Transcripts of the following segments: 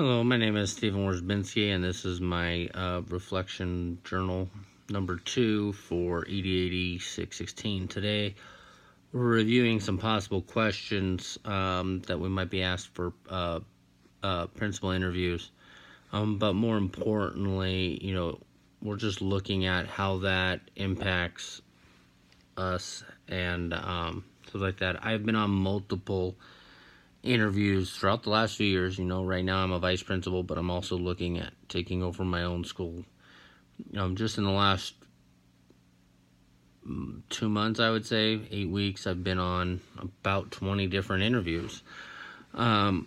Hello, my name is Stephen Worzbinski, and this is my reflection journal number 2 for ED 616. Today, we're reviewing some possible questions that we might be asked for principal interviews. But more importantly, we're just looking at how that impacts us and stuff like that. I've been on multiple interviews throughout the last few years. Right now I'm a vice principal, but I'm also looking at taking over my own school. Just in the last 2 months, I would say 8 weeks, I've been on about 20 different interviews. And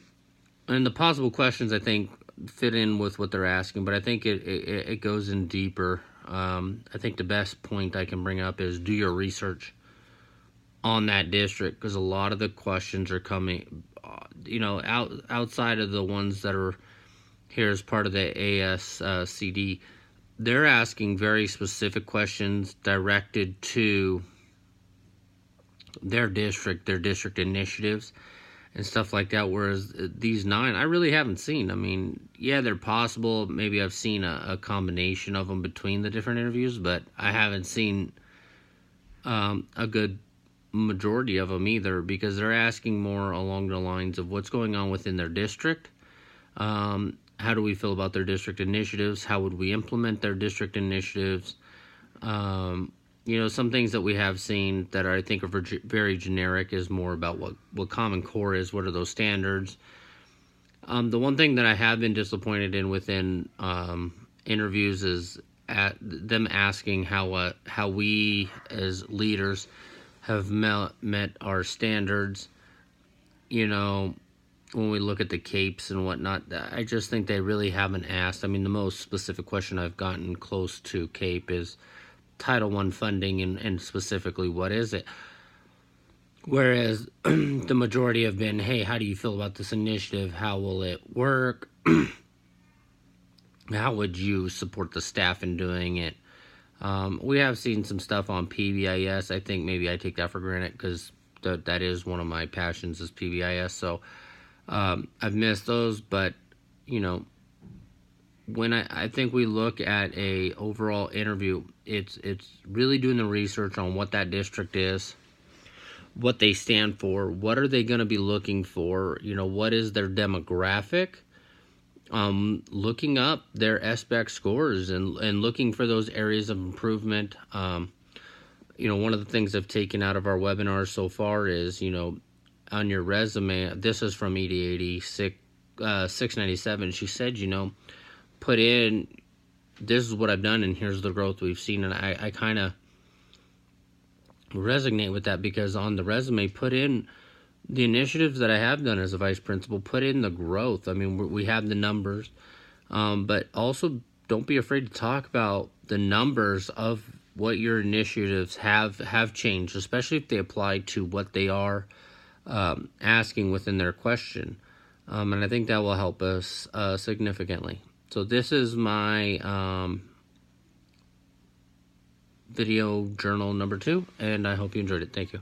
the possible questions, I think, fit in with what they're asking, but I think it goes in deeper. I think the best point I can bring up is do your research on that district, because a lot of the questions are coming outside of the ones that are here as part of the ASCD. They're asking very specific questions directed to their district initiatives and stuff like that, whereas these 9 I really haven't seen. I mean, yeah, they're possible. Maybe I've seen a combination of them between the different interviews, but I haven't seen a good majority of them either, because they're asking more along the lines of what's going on within their district. How do we feel about their district initiatives? How would we implement their district initiatives? Some things that we have seen that I think are very generic is more about what Common Core is. What are those standards? The one thing that I have been disappointed in within interviews is at them asking how we as leaders have met our standards. When we look at the CAPES and whatnot, I just think they really haven't asked. I mean, the most specific question I've gotten close to CAPE is Title I funding, and specifically, what is it? Whereas the majority have been, hey, how do you feel about this initiative? How will it work? How would you support the staff in doing it? We have seen some stuff on PBIS. I think maybe I take that for granted, because that is one of my passions, is PBIS. So I've missed those, but when I think we look at a overall interview, it's really doing the research on what that district is, what they stand for, what are they going to be looking for, what is their demographic. Looking up their SBAC scores and looking for those areas of improvement. One of the things I've taken out of our webinars so far is, on your resume, this is from ED 697, she said, put in, this is what I've done and here's the growth we've seen. And I kind of resonate with that, because on the resume, put in the initiatives that I have done as a vice principal, put in the growth. I mean, we have the numbers, but also don't be afraid to talk about the numbers of what your initiatives have changed, especially if they apply to what they are asking within their question. And I think that will help us significantly. So this is my video journal number 2, and I hope you enjoyed it. Thank you.